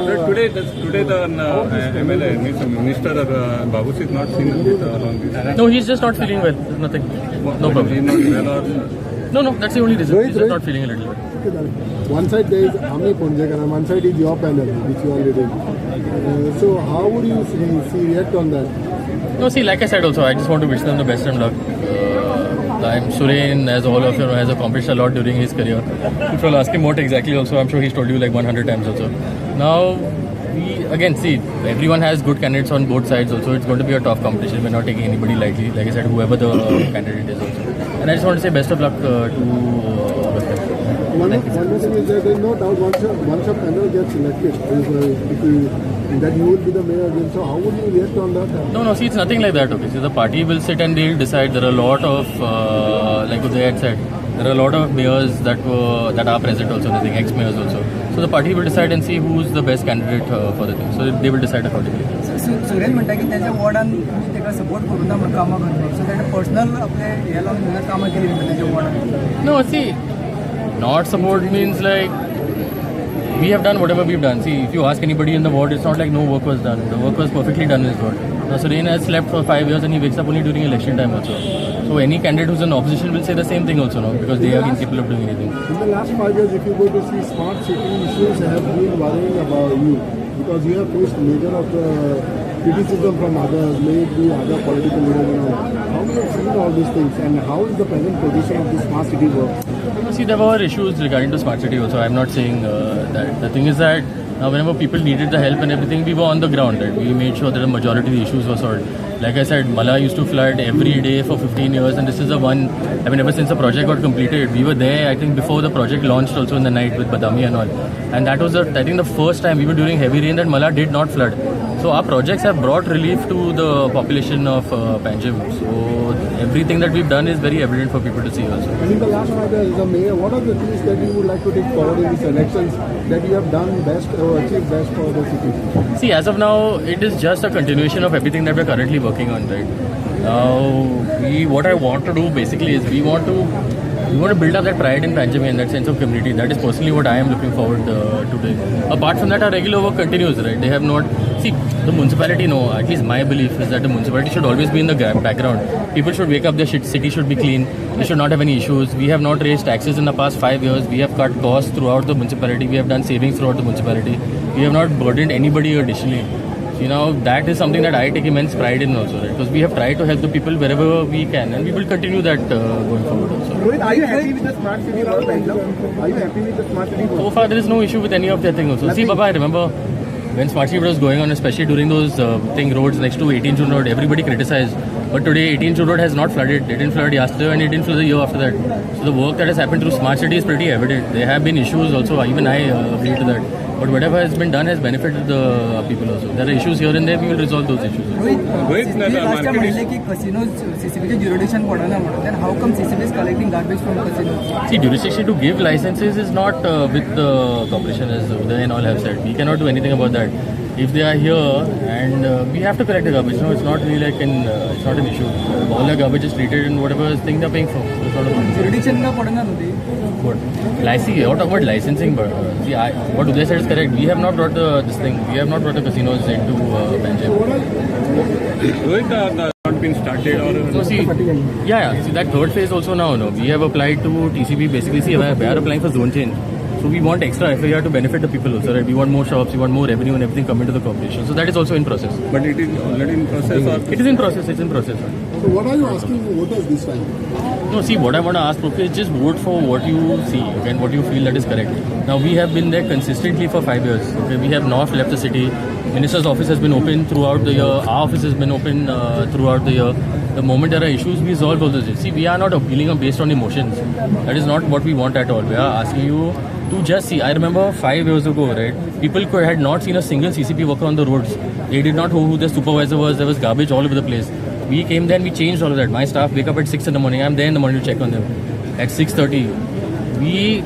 Today the MLA, Minister Babu is not seen along this. No, he's just not feeling well. Nothing. No problem. He's not well or No, that's the only reason. He's just not feeling a little bit. One side there is Ami Ponjekar and one side is your panel, which you already did. So how would you see react on that? No, see, like I said also, I just want to wish them the best and luck. I'm Suren, as all of you know, has accomplished a lot during his career. If you'll ask him what exactly also, I'm sure he's told you like 100 times also. Now, we again see, everyone has good candidates on both sides also. It's going to be a tough competition. We're not taking anybody lightly. Like I said, whoever the candidate is also. And I just want to say best of luck to all of them. One more thing is that there is no doubt once a panel gets selected, that you will be the mayor again. So how would you react on that? No, see, it's nothing like that. Okay, so the party will sit and they'll decide. There are a lot of, like Uday had said, there are a lot of mayors that are present also, I think ex-mayors also. So the party will decide and see who's the best candidate for the thing. So they will decide accordingly. Suren म्हणता की त्याच्या वॉर्डान तुम्ही ताका support करून ना म्हणून कामां करता सो ताणें पर्सनल आपले हे लावन म्हणून कामां केली म्हणटा त्याच्या वॉर्डान No, see, not support means like we have done whatever we've done. See, if you ask anybody in the ward, it's not like no work was done. The work was perfectly done in his ward. Now, Suren has slept for 5 years and he wakes up only during election time also. So any candidate who's in opposition will say the same thing also, no? Because they are incapable of doing anything. In the last 5 years, if you go to see smart city issues have been worrying about you because you have faced major of the criticism from others, maybe other political leaders and all. How you have seen all these things and how is the present position of the smart city work? See, there were issues regarding to smart city also. I'm not saying that. The thing is that whenever people needed the help and everything, we were on the ground. Right? We made sure that the majority of the issues were solved. Like I said, Mala used to flood every day for 15 years and this is the one, I mean, ever since the project got completed, we were there, I think, before the project launched also in the night with Badami and all. And that was, I think, the first time we were during heavy rain that Mala did not flood. So our projects have brought relief to the population of Panjim. So everything that we've done is very evident for people to see also. And in the last 5 years, as a mayor, what are the things that you would like to take forward in these elections that you have done best or achieved best for the city? See, as of now, it is just a continuation of everything that we're currently working on, right? Now, what I want to do basically is we want to build up that pride in Panjim and that sense of community. That is personally what I am looking forward to doing. Apart from that, our regular work continues, right? They have not... See, the municipality, no, at least my belief is that the municipality should always be in the background. People should wake up, their city should be clean, they should not have any issues. We have not raised taxes in the past 5 years. We have cut costs throughout the municipality. We have done savings throughout the municipality. We have not burdened anybody additionally. You know, that is something that I take immense pride in also, right? Because we have tried to help the people wherever we can and we will continue that going forward also. Rohit, are you happy with the smart city work right now? Are you happy with the smart city work? So far, there is no issue with any of their things also. See, Baba, I remember when Smart City was going on, especially during those roads next to 18 June Road, everybody criticized. But today, 18 June Road has not flooded. It didn't flood yesterday and it didn't flood the year after that. So the work that has happened through Smart City is pretty evident. There have been issues also. Even I agree to that. But whatever has been done has benefited the people also. There are issues here and there. We will resolve those issues. last time म्हणले की casinos CCBचे jurisdiction पडना म्हणून. Then how come CCB is collecting garbage from casinos? See, jurisdiction to give licenses is not with the corporation, as Uday and all have said. We cannot do anything about that. If they are here and we have to collect the garbage, no, it's not really like it's not an issue. All the garbage is treated in whatever thing they're paying for. So it's not a problem. Jurisdiction ना पडना होती. What? You're talking about licensing, but see, what Uday said is correct. We have not brought this thing. We have not brought the casinos into Panjim. not been started or... So see, see that third phase also now, no, we have applied to TCB. Basically, see, we are applying for zone change. So we want extra FAR to benefit the people also, right? We want more shops, we want more revenue and everything coming to the corporation. So that is also in process. But it is already in process or... It is in process, it's in process. So what are you asking the voters this time? No, see, what I want to ask, okay, is just vote for what you see, okay, and what you feel that is correct. Now, we have been there consistently for 5 years, okay? We have not left the city. Minister's office has been open throughout the year. Our office has been open throughout the year. The moment there are issues, we resolve all those issues. See, we are not appealing based on emotions. That is not what we want at all. We are asking you to just see. I remember 5 years ago, right, people had not seen a single CCP worker on the roads. They did not know who the supervisor was. There was garbage all over the place. We came there and we changed all of that. My staff wake up at 6 in the morning. I'm there in the morning to check on them. At 6:30, we...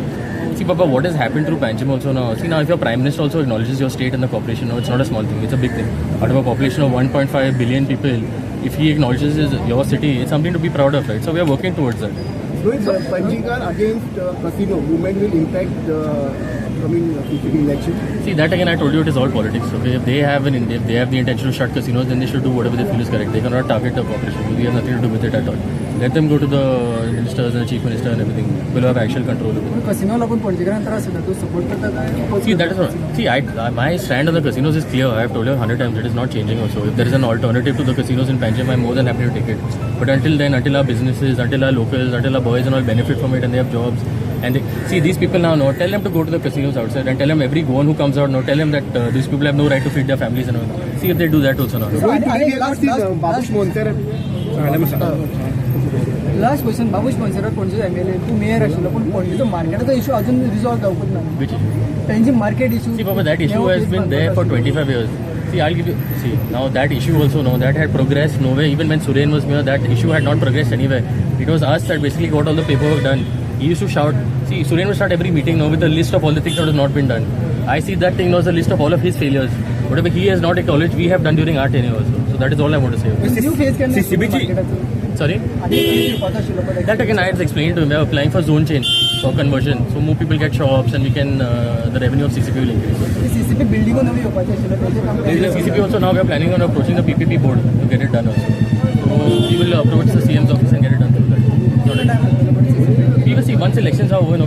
See, Papa, what has happened through Panjim also now? See, now if your Prime Minister also acknowledges your state and the corporation, no, it's not a small thing. It's a big thing. Out of a population of 1.5 billion people, if he acknowledges your city, it's something to be proud of, right? So we are working towards that. Rohit, Panjigar against casino movement will impact coming CCP election. See, that again, I told you, it is all politics. Okay, if they have if they have the intention to shut casinos, then they should do whatever they feel is correct. They cannot target the population. We have nothing to do with it at all. Let them go to the ministers and the chief minister and everything. We'll have actual control over it. Casino लागून पणजीकरांना त्रास होता तो support करता काय See, that is not. See, my stand on the casinos is clear. I have told you 100 times. It is not changing also. If there is an alternative to the casinos in Panjim, I'm more than happy to take it. But until then, until our businesses, until our locals, until our boys and all benefit from it and they have jobs, and they, see, these people now know, tell them to go to the casinos outside and tell them every Goan who comes out now, tell them that these people have no right to feed their families and all. See if they do that also now. Rohit, today we have seen Babush Monser. Last question Babush पणसरात Panaji MLA तू mayor आशिल्लो पण पणजीचो मार्केटाचो issue अजून resolve जावपूच ना Which issue? त्यांची market issue See, Papa, that issue has been there for 25 years. See, I'll give you. See, now that issue also, no, that had progressed nowhere. Even when Suren was mayor, that issue had not progressed anywhere. It was us that basically got all the paperwork done. He used to shout. See, Suren would start every meeting now with a list of all the things that has not been done. I see that thing now as a list of all of his failures. Whatever he has not acknowledged, we have done during our tenure also. So that is all I want to say. New phase केन्ना CBG. Sorry? आधी पता आशिल्लो पण That again, I had explained to him. We are applying for zone change for conversion. So more people get shops and we can, the revenue of CCP will increase. CCP बिल्डिंगो नवी येवपाची आशिल्लो त्याचे काम There is a CCP also now. We are planning on approaching the PPP board to get it done also. So we will approach the CM's office and get it done through that. थोडा time लागतलो पण We will see. Once elections are over, no,